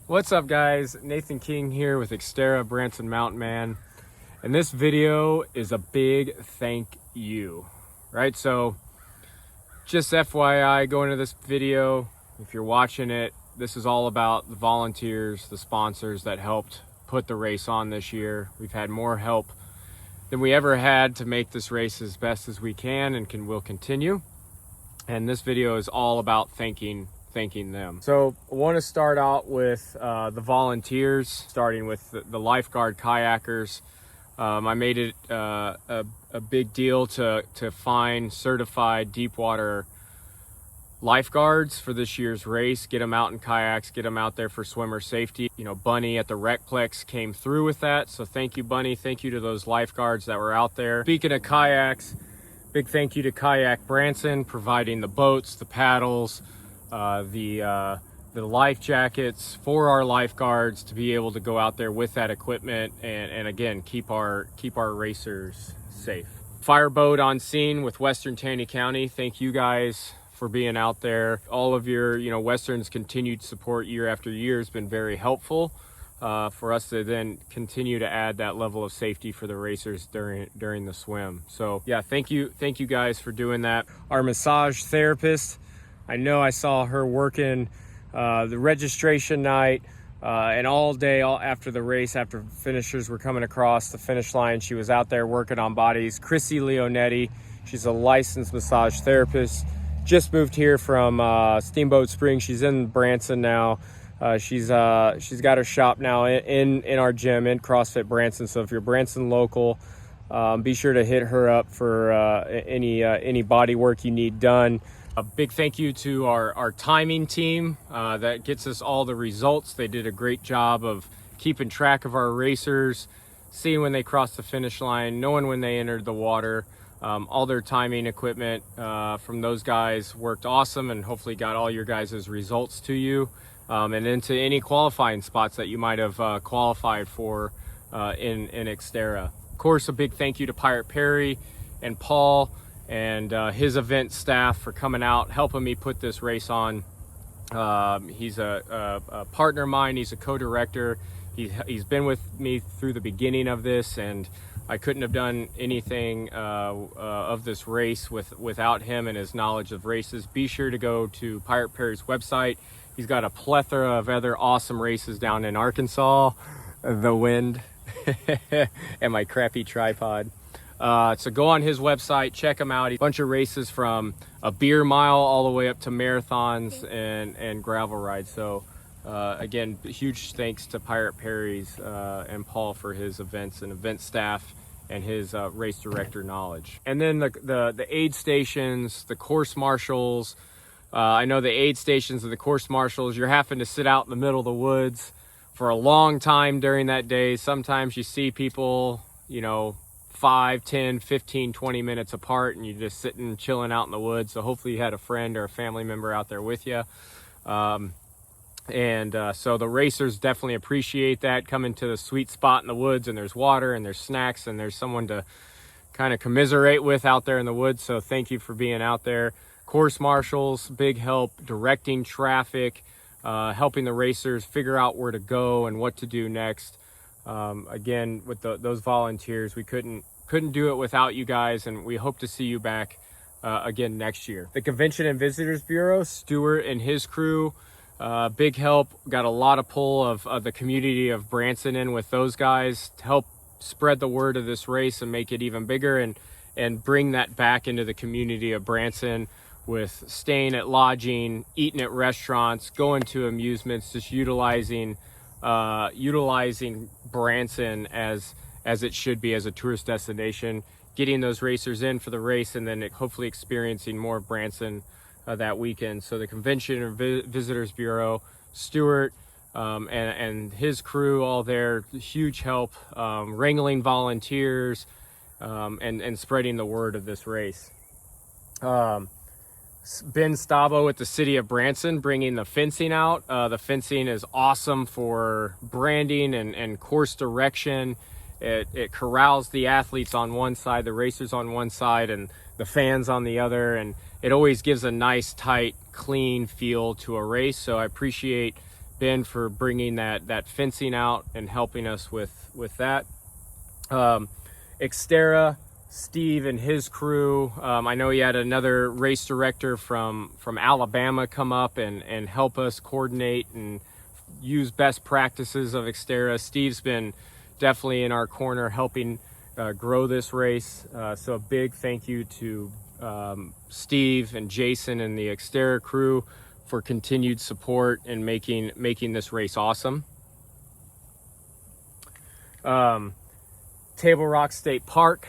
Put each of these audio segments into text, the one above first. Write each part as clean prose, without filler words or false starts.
What's up, guys? Nathan King here with Xterra Branson Mountain Man, and this video is a big thank you, right? So just FYI, going into this video, if you're watching it, this is all about the volunteers, the sponsors that helped put the race on this year. We've had more help than we ever had to make this race as best as we can and will continue. And this video is all about thanking them. So I want to start out with the volunteers, starting with the lifeguard kayakers. I made it a big deal to find certified deep water lifeguards for this year's race, get them out in kayaks, get them out there for swimmer safety. You know, Bunny at the Recplex came through with that, so thank you, Bunny. Thank you to those lifeguards that were out there. Speaking of kayaks, big thank you to Kayak Branson, providing the boats, the paddles, the life jackets for our lifeguards to be able to go out there with that equipment and again keep our racers safe. Fireboat on scene with Western Taney County. Thank you guys for being out there. All of your Western's continued support year after year has been very helpful for us to then continue to add that level of safety for the racers during the swim. So yeah, thank you guys for doing that. Our massage therapist, I know I saw her working the registration night and all day after the race, after finishers were coming across the finish line. She was out there working on bodies. Krissy Leonetti, she's a licensed massage therapist, just moved here from Steamboat Springs. She's in Branson now. She's got her shop now in our gym in CrossFit Branson. So if you're Branson local, be sure to hit her up for any body work you need done. A big thank you to our timing team that gets us all the results. They did a great job of keeping track of our racers, seeing when they crossed the finish line, knowing when they entered the water. All their timing equipment from those guys worked awesome, and hopefully got all your guys' results to you and into any qualifying spots that you might have qualified for in Xterra. Of course, a big thank you to Pirate Perry and Paul and his event staff for coming out, helping me put this race on. He's a partner of mine. He's a co-director. He's been with me through the beginning of this, and I couldn't have done anything of this race without him and his knowledge of races. Be sure to go to Pirate Perry's website. He's got a plethora of other awesome races down in Arkansas, the wind, and my crappy tripod. So go on his website, check him out. A bunch of races from a beer mile all the way up to marathons and gravel rides. So again, huge thanks to Pirate Perry's and Paul for his events and event staff and his race director knowledge. And then the aid stations, the course marshals. I know the aid stations and the course marshals, you're having to sit out in the middle of the woods for a long time during that day. Sometimes you see people, 5, 10, 15, 20 minutes apart, and you're just sitting chilling out in the woods. So hopefully you had a friend or a family member out there with you. So the racers definitely appreciate that, coming to the sweet spot in the woods, and there's water and there's snacks and there's someone to kind of commiserate with out there in the woods. So thank you for being out there. Course marshals, big help directing traffic, helping the racers figure out where to go and what to do next. Again, with those volunteers, we couldn't do it without you guys, and we hope to see you back again next year. The Convention and Visitors Bureau, Stewart and his crew, big help. Got a lot of pull of the community of Branson in with those guys to help spread the word of this race and make it even bigger and bring that back into the community of Branson, with staying at lodging, eating at restaurants, going to amusements, just utilizing Branson as it should be as a tourist destination, getting those racers in for the race, and then hopefully experiencing more of Branson that weekend. So the Convention and Visitors Bureau, Stewart and his crew, all there, huge help, wrangling volunteers and spreading the word of this race. Ben Stabo at the city of Branson, bringing the fencing out. The fencing is awesome for branding and course direction. It corrals the athletes on one side, the racers on one side, and the fans on the other, and it always gives a nice, tight, clean feel to a race. So I appreciate Ben for bringing that fencing out and helping us with that. Xterra Steve and his crew. I know he had another race director from Alabama come up and help us coordinate and use best practices of Xterra. Steve's been definitely in our corner helping grow this race. So a big thank you to Steve and Jason and the Xterra crew for continued support and making this race awesome. Table Rock State Park,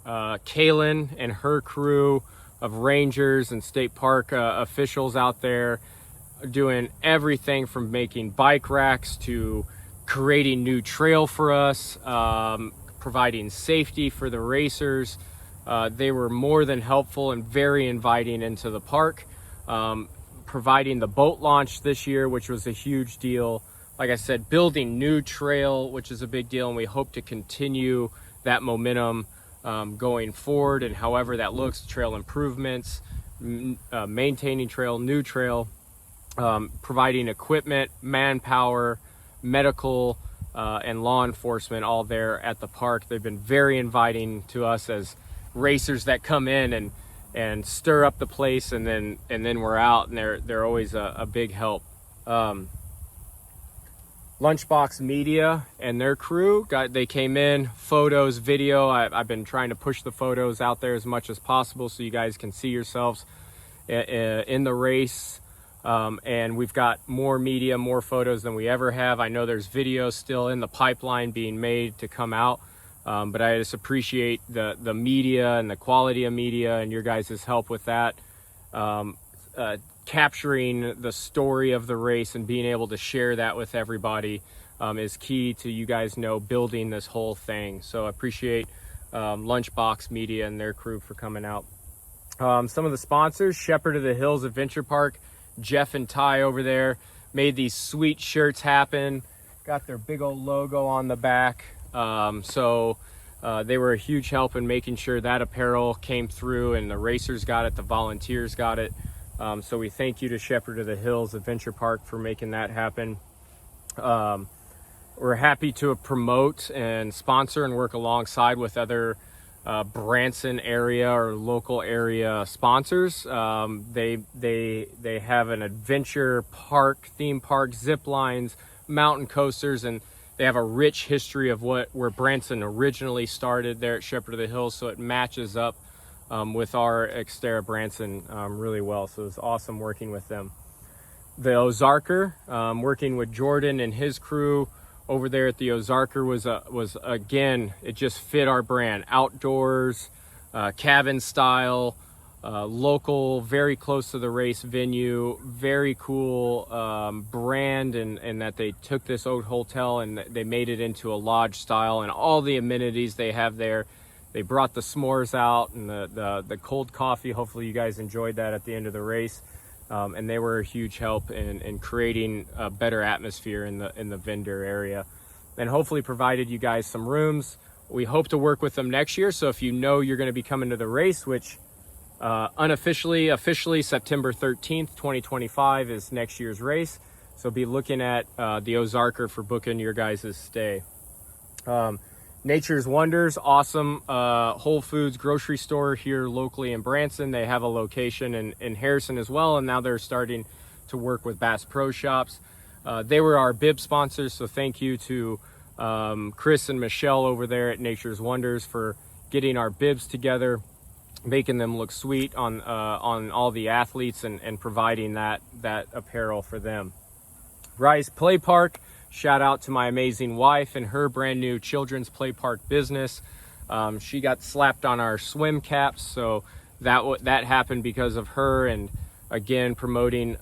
Caylen and her crew of rangers and state park officials out there doing everything from making bike racks to creating new trail for us, providing safety for the racers. They were more than helpful and very inviting into the park. Providing the boat launch this year, which was a huge deal. Like I said, building new trail, which is a big deal, and we hope to continue that momentum going forward, and however that looks, trail improvements, maintaining trail, new trail, providing equipment, manpower, medical, and law enforcement all there at the park. They've been very inviting to us as racers that come in and stir up the place, and then we're out, and they're always a big help. Lunchbox Media and their crew they came in, photos, video. I've been trying to push the photos out there as much as possible so you guys can see yourselves in the race. And we've got more media, more photos than we ever have. I know there's videos still in the pipeline being made to come out. But I just appreciate the media and the quality of media and your guys' help with that. Capturing the story of the race and being able to share that with everybody is key to you guys building this whole thing. So I appreciate Lunchbox Media and their crew for coming out. Some of the sponsors, Shepherd of the Hills Adventure Park, Jeff and Ty over there made these sweet shirts happen. Got their big old logo on the back. So they were a huge help in making sure that apparel came through, and the racers got it, the volunteers got it. So we thank you to Shepherd of the Hills Adventure Park for making that happen. We're happy to promote and sponsor and work alongside with other Branson area or local area sponsors. They have an adventure park, theme park, zip lines, mountain coasters, and they have a rich history of where Branson originally started there at Shepherd of the Hills, so it matches up with our Xterra Branson really well. So it's awesome working with them. The Ozarker, working with Jordan and his crew over there at the Ozarker was again, it just fit our brand. Outdoors, cabin style, local, very close to the race venue, very cool brand, and that they took this old hotel and they made it into a lodge style, and all the amenities they have there. They brought the s'mores out and the cold coffee. Hopefully you guys enjoyed that at the end of the race. And they were a huge help in creating a better atmosphere in the vendor area, and hopefully provided you guys some rooms. We hope to work with them next year. So if you know you're going to be coming to the race, which officially September 13th, 2025 is next year's race. So be looking at the Ozarker for booking your guys' stay. Nature's Wonders, awesome Whole Foods grocery store here locally in Branson. They have a location in Harrison as well, and now they're starting to work with Bass Pro Shops. They were our bib sponsors, so thank you to Chris and Michelle over there at Nature's Wonders for getting our bibs together, making them look sweet on all the athletes, and providing that apparel for them. Rise Play Park, shout out to my amazing wife and her brand new children's play park business. She got slapped on our swim caps, so that happened because of her, and again promoting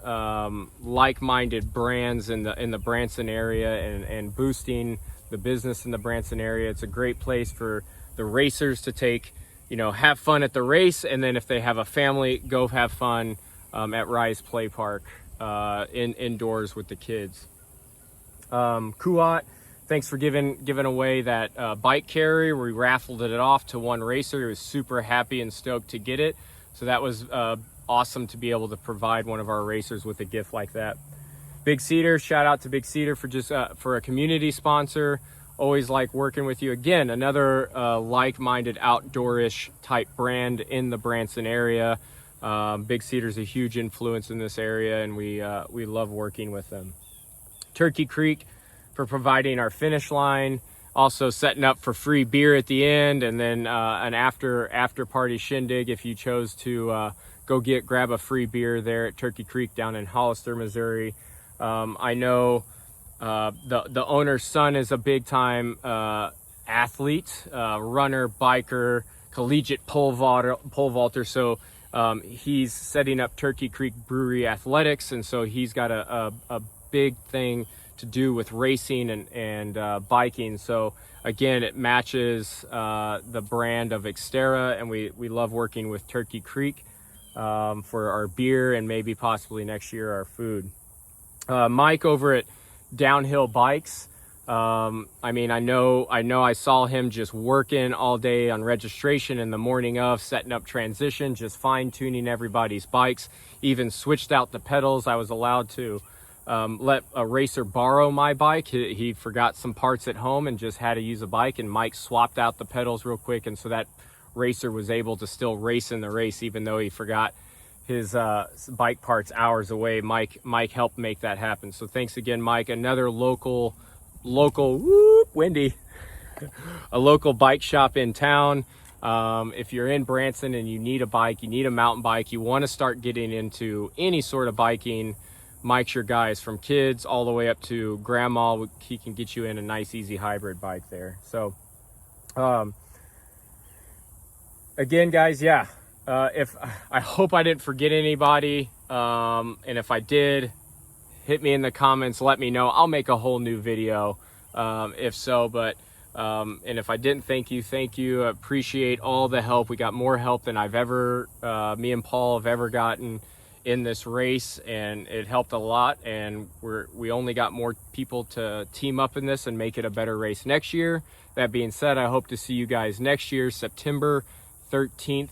like-minded brands in the Branson area and boosting the business in the Branson area. It's a great place for the racers to take, have fun at the race, and then if they have a family, go have fun at Rise Play Park indoors with the kids. Kuat, thanks for giving away that bike carrier. We raffled it off to one racer. He was super happy and stoked to get it. So that was awesome to be able to provide one of our racers with a gift like that. Big Cedar, shout out to Big Cedar for just for a community sponsor. Always like working with you. Again, another like-minded outdoorish type brand in the Branson area. Big Cedar's a huge influence in this area, and we love working with them. Turkey Creek for providing our finish line, also setting up for free beer at the end, and then an after party shindig if you chose to go grab a free beer there at Turkey Creek down in Hollister, Missouri. I know the owner's son is a big time athlete, runner, biker, collegiate pole vaulter. So he's setting up Turkey Creek Brewery Athletics, and so he's got a big thing to do with racing and biking. So again, it matches the brand of Xterra, and we love working with Turkey Creek for our beer and maybe possibly next year our food. Mike over at Downhill Bikes. I mean, I know I saw him just working all day on registration in the morning of, setting up transition, just fine tuning everybody's bikes, even switched out the pedals. I was allowed to let a racer borrow my bike. He forgot some parts at home and just had to use a bike, and Mike swapped out the pedals real quick, and so that racer was able to still race in the race even though he forgot his bike parts hours away. Mike helped make that happen. So thanks again, Mike. Another local windy a local bike shop in town. If you're in Branson and you need a bike, you need a mountain bike, you want to start getting into any sort of biking, Mike's your guys. From kids all the way up to grandma, he can get you in a nice easy hybrid bike there. So again, guys, yeah, if I hope I didn't forget anybody, and if I did, hit me in the comments, let me know. I'll make a whole new video if so. But and if I didn't, thank you. I appreciate all the help. We got more help than I've ever me and Paul have ever gotten in this race, and it helped a lot, and we only got more people to team up in this and make it a better race next year. That being said, I hope to see you guys next year, September 13th,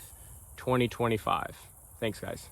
2025. Thanks, guys.